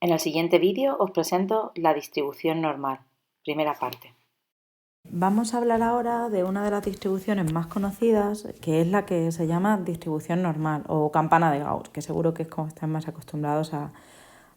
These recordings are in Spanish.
En el siguiente vídeo os presento la distribución normal, primera parte. Vamos a hablar ahora de una de las distribuciones más conocidas, que es la que se llama distribución normal o campana de Gauss, que seguro que es como están más acostumbrados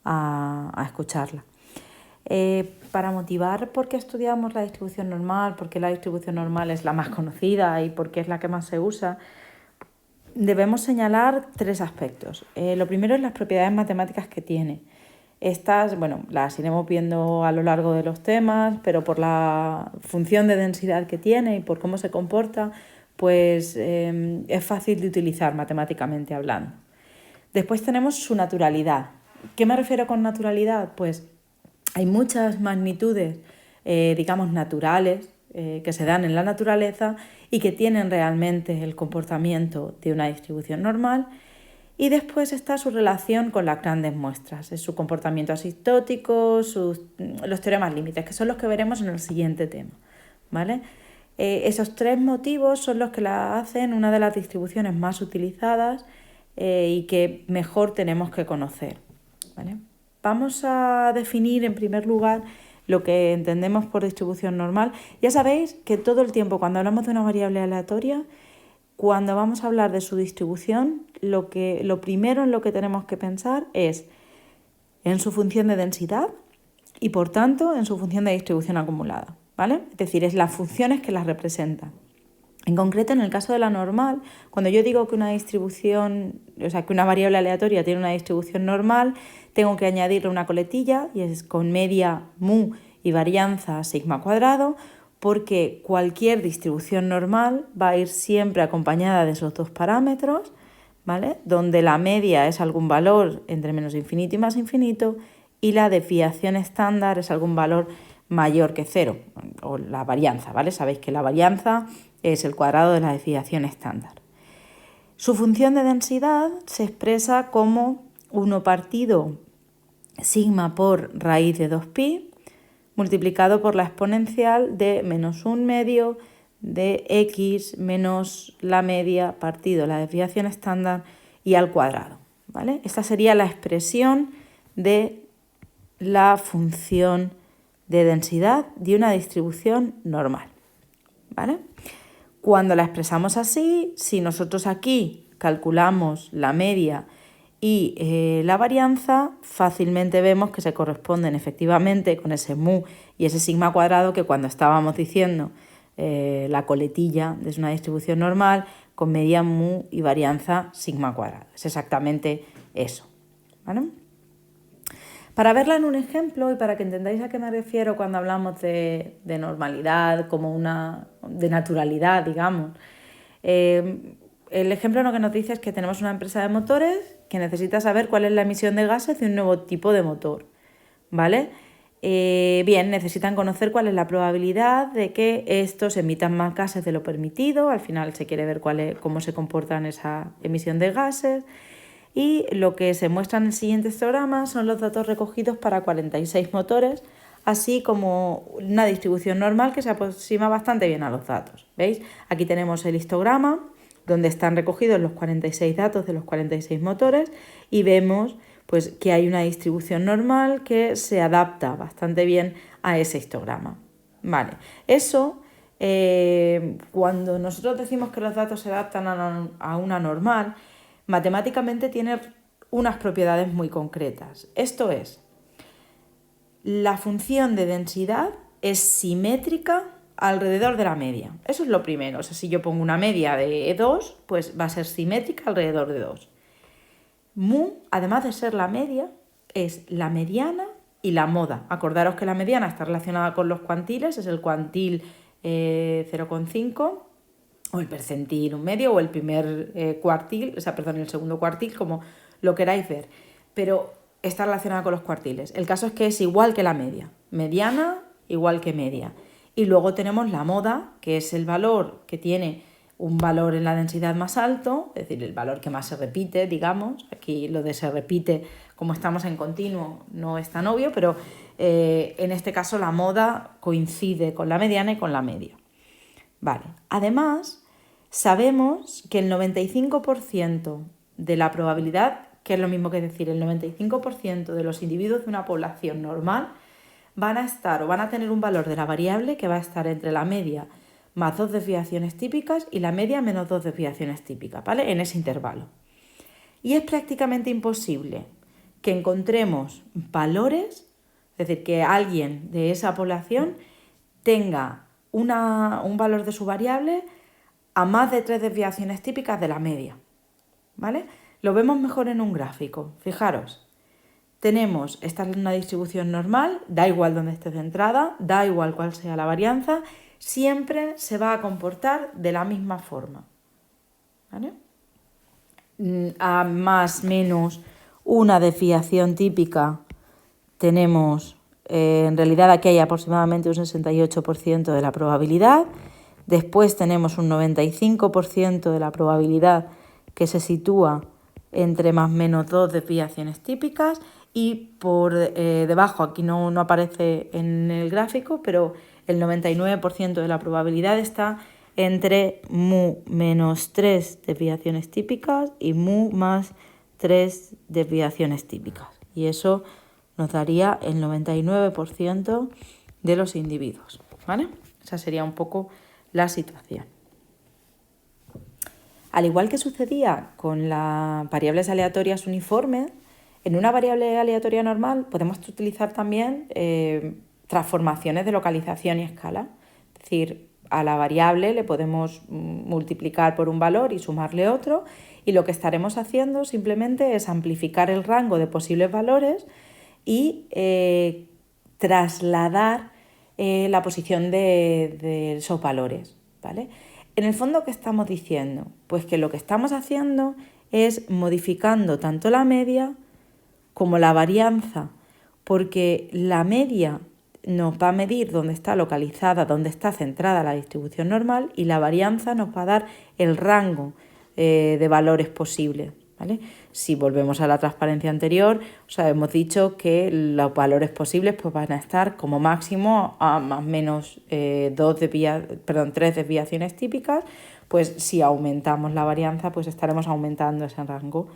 a escucharla. Para motivar por qué estudiamos la distribución normal, por qué la distribución normal es la más conocida y por qué es la que más se usa, debemos señalar tres aspectos. Lo primero es las propiedades matemáticas que tiene. Estas, las iremos viendo a lo largo de los temas, pero por la función de densidad que tiene y por cómo se comporta, pues es fácil de utilizar matemáticamente hablando. Después tenemos su naturalidad. ¿Qué me refiero con naturalidad? Pues hay muchas magnitudes, naturales, que se dan en la naturaleza y que tienen realmente el comportamiento de una distribución normal. Y después está su relación con las grandes muestras, es su comportamiento asintótico, los teoremas límites, que son los que veremos en el siguiente tema, ¿vale? Esos tres motivos son los que la hacen una de las distribuciones más utilizadas y que mejor tenemos que conocer, ¿vale? Vamos a definir en primer lugar lo que entendemos por distribución normal. Ya sabéis que todo el tiempo cuando hablamos de una variable aleatoria, cuando vamos a hablar de su distribución, lo primero en lo que tenemos que pensar es en su función de densidad y, por tanto, en su función de distribución acumulada, ¿vale? Es decir, es las funciones que las representan. En concreto, en el caso de la normal, cuando yo digo que una distribución, que una variable aleatoria tiene una distribución normal, tengo que añadirle una coletilla y es con media mu y varianza sigma cuadrado, porque cualquier distribución normal va a ir siempre acompañada de esos dos parámetros, ¿vale? Donde la media es algún valor entre menos infinito y más infinito y la desviación estándar es algún valor mayor que cero, o la varianza, ¿vale? Sabéis que la varianza es el cuadrado de la desviación estándar. Su función de densidad se expresa como 1 partido sigma por raíz de 2pi multiplicado por la exponencial de menos 1 medio de x menos la media partido la desviación estándar y al cuadrado, ¿vale? Esta sería la expresión de la función de densidad de una distribución normal, ¿vale? Cuando la expresamos así, si nosotros aquí calculamos la media y la varianza, fácilmente vemos que se corresponden efectivamente con ese mu y ese sigma cuadrado que cuando estábamos diciendo la coletilla de una distribución normal con media mu y varianza sigma cuadrado. Es exactamente eso, ¿vale? Para verla en un ejemplo y para que entendáis a qué me refiero cuando hablamos de normalidad, de naturalidad, digamos, el ejemplo lo que nos dice es que tenemos una empresa de motores que necesita saber cuál es la emisión de gases de un nuevo tipo de motor, ¿vale? Necesitan conocer cuál es la probabilidad de que estos emitan más gases de lo permitido. Al final se quiere ver cómo se comportan esa emisión de gases. Y lo que se muestra en el siguiente histograma son los datos recogidos para 46 motores, así como una distribución normal que se aproxima bastante bien a los datos. ¿Veis? Aquí tenemos el histograma donde están recogidos los 46 datos de los 46 motores y vemos pues, que hay una distribución normal que se adapta bastante bien a ese histograma. Vale. Eso, cuando nosotros decimos que los datos se adaptan a una normal, matemáticamente tiene unas propiedades muy concretas. Esto es, la función de densidad es simétrica alrededor de la media. Eso es lo primero. O sea, si yo pongo una media de 2, pues va a ser simétrica alrededor de 2. Mu, además de ser la media, es la mediana y la moda. Acordaros que la mediana está relacionada con los cuantiles, es el cuantil 0,5 o el percentil 1 medio o el primer cuartil, el segundo cuartil, como lo queráis ver. Pero está relacionada con los cuartiles. El caso es que es igual que la media. Mediana igual que media. Y luego tenemos la moda, que es el valor que tiene un valor en la densidad más alto, es decir, el valor que más se repite, digamos. Aquí lo de se repite, como estamos en continuo, no es tan obvio, pero en este caso la moda coincide con la mediana y con la media. Vale. Además, sabemos que el 95% de la probabilidad que es lo mismo que decir el 95% de los individuos de una población normal van a tener un valor de la variable que va a estar entre la media más 2 desviaciones típicas y la media menos 2 desviaciones típicas, ¿vale? En ese intervalo. Y es prácticamente imposible que encontremos valores, es decir, que alguien de esa población tenga un valor de su variable a más de 3 desviaciones típicas de la media, ¿vale? Lo vemos mejor en un gráfico. Fijaros, esta es una distribución normal, da igual dónde esté centrada, da igual cuál sea la varianza, siempre se va a comportar de la misma forma, ¿vale? A más menos una desviación típica tenemos, en realidad aquí hay aproximadamente un 68% de la probabilidad, después tenemos un 95% de la probabilidad que se sitúa entre más menos 2 desviaciones típicas y por debajo, aquí no aparece en el gráfico, pero el 99% de la probabilidad está entre mu menos 3 desviaciones típicas y mu más 3 desviaciones típicas. Y eso nos daría el 99% de los individuos, ¿vale? Esa sería un poco la situación. Al igual que sucedía con las variables aleatorias uniformes, en una variable aleatoria normal podemos utilizar también transformaciones de localización y escala. Es decir, a la variable le podemos multiplicar por un valor y sumarle otro, y lo que estaremos haciendo simplemente es amplificar el rango de posibles valores y trasladar la posición de esos valores, ¿vale? En el fondo, ¿qué estamos diciendo? Pues que lo que estamos haciendo es modificando tanto la media como la varianza, porque la media nos va a medir dónde está localizada, dónde está centrada la distribución normal, y la varianza nos va a dar el rango de valores posibles, ¿vale? Si volvemos a la transparencia anterior, hemos dicho que los valores posibles pues, van a estar como máximo a más o menos 3 desviaciones típicas. Pues si aumentamos la varianza, pues estaremos aumentando ese rango,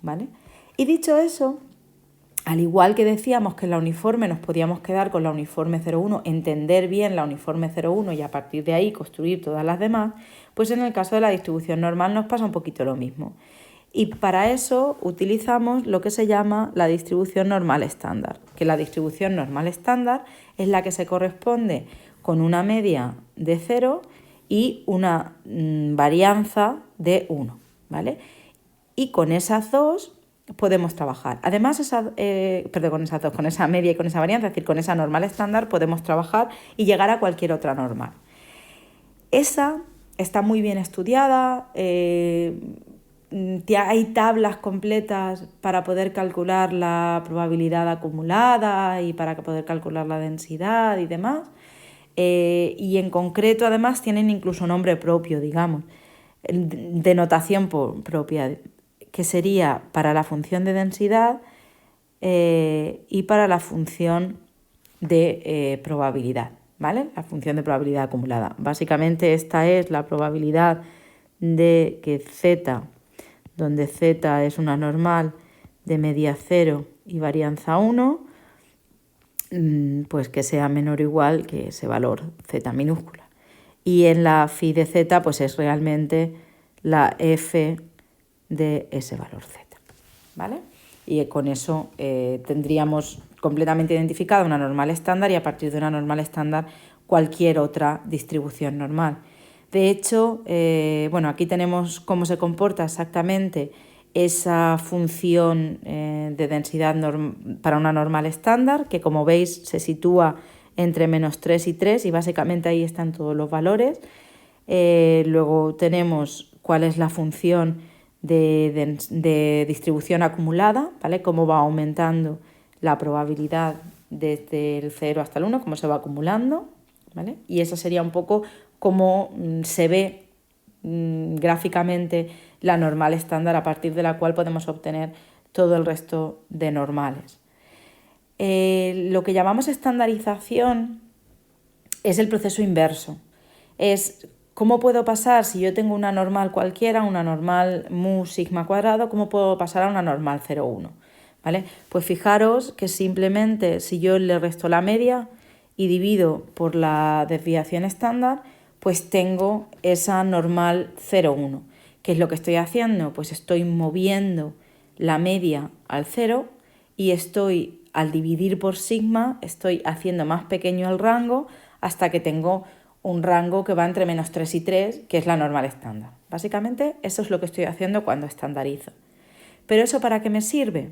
¿vale? Y dicho eso, al igual que decíamos que en la uniforme nos podíamos quedar con la uniforme 0,1, entender bien la uniforme 0,1 y a partir de ahí construir todas las demás, pues en el caso de la distribución normal nos pasa un poquito lo mismo. Y para eso utilizamos lo que se llama la distribución normal estándar, que la distribución normal estándar es la que se corresponde con una media de 0 y una varianza de 1, ¿vale? Y con esas dos podemos trabajar. Además, con esa media y con esa varianza, es decir, con esa normal estándar podemos trabajar y llegar a cualquier otra normal. Esa está muy bien estudiada, hay tablas completas para poder calcular la probabilidad acumulada y para poder calcular la densidad y demás. Y en concreto, además, tienen incluso nombre propio, digamos, denotación propia, que sería para la función de densidad y para la función de probabilidad, ¿vale? La función de probabilidad acumulada. Básicamente esta es la probabilidad de que z, donde z es una normal de media 0 y varianza 1, pues que sea menor o igual que ese valor z minúscula. Y en la phi de z pues es realmente la f de ese valor z, ¿vale? Y con eso tendríamos completamente identificada una normal estándar y a partir de una normal estándar cualquier otra distribución normal. De hecho, aquí tenemos cómo se comporta exactamente esa función de densidad para una normal estándar, que como veis se sitúa entre menos 3 y 3 y básicamente ahí están todos los valores. Luego tenemos cuál es la función de distribución acumulada, ¿vale? Cómo va aumentando la probabilidad desde el 0 hasta el 1, cómo se va acumulando, ¿vale? Y esa sería un poco cómo se ve gráficamente la normal estándar a partir de la cual podemos obtener todo el resto de normales. Lo que llamamos estandarización es el proceso inverso. Es ¿Cómo puedo pasar, si yo tengo una normal cualquiera, una normal mu sigma cuadrado, cómo puedo pasar a una normal 0,1? ¿Vale? Pues fijaros que simplemente si yo le resto la media y divido por la desviación estándar, pues tengo esa normal 0,1. ¿Qué es lo que estoy haciendo? Pues estoy moviendo la media al 0 y estoy, al dividir por sigma, estoy haciendo más pequeño el rango hasta que tengo un rango que va entre menos 3 y 3, que es la normal estándar. Básicamente eso es lo que estoy haciendo cuando estandarizo. ¿Pero eso para qué me sirve?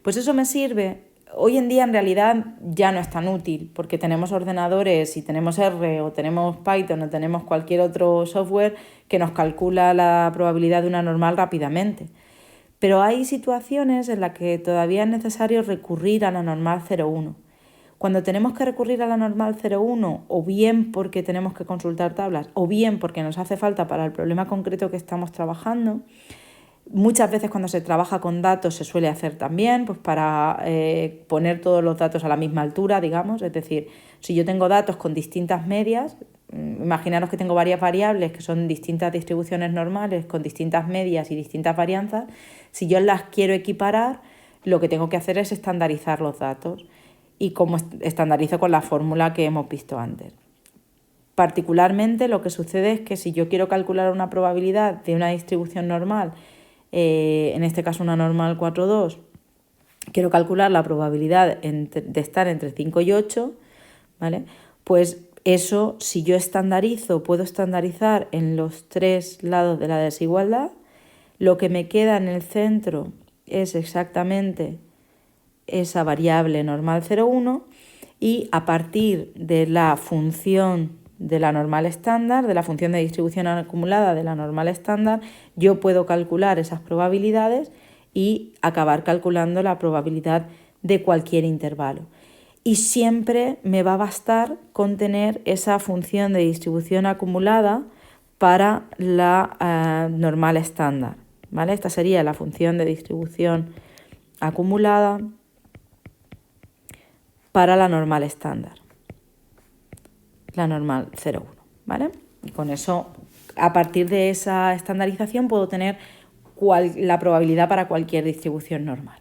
Pues eso me sirve, hoy en día en realidad ya no es tan útil, porque tenemos ordenadores y tenemos R o tenemos Python o tenemos cualquier otro software que nos calcula la probabilidad de una normal rápidamente. Pero hay situaciones en las que todavía es necesario recurrir a la normal 0,1. Cuando tenemos que recurrir a la normal 0,1, o bien porque tenemos que consultar tablas, o bien porque nos hace falta para el problema concreto que estamos trabajando, muchas veces cuando se trabaja con datos se suele hacer también, pues para poner todos los datos a la misma altura, digamos. Es decir, si yo tengo datos con distintas medias, imaginaros que tengo varias variables que son distintas distribuciones normales con distintas medias y distintas varianzas. Si yo las quiero equiparar, lo que tengo que hacer es estandarizar los datos, y como estandarizo con la fórmula que hemos visto antes. Particularmente lo que sucede es que si yo quiero calcular una probabilidad de una distribución normal, en este caso una normal 4,2, quiero calcular la probabilidad de estar entre 5 y 8, ¿vale? Pues eso, si yo estandarizo, puedo estandarizar en los tres lados de la desigualdad. Lo que me queda en el centro es exactamente esa variable normal 0,1, y a partir de la función de la normal estándar, de la función de distribución acumulada de la normal estándar, yo puedo calcular esas probabilidades y acabar calculando la probabilidad de cualquier intervalo. Y siempre me va a bastar con tener esa función de distribución acumulada para la normal estándar, ¿vale? Esta sería la función de distribución acumulada para la normal estándar, la normal 0,1, ¿vale? Y con eso, a partir de esa estandarización, puedo tener la probabilidad para cualquier distribución normal.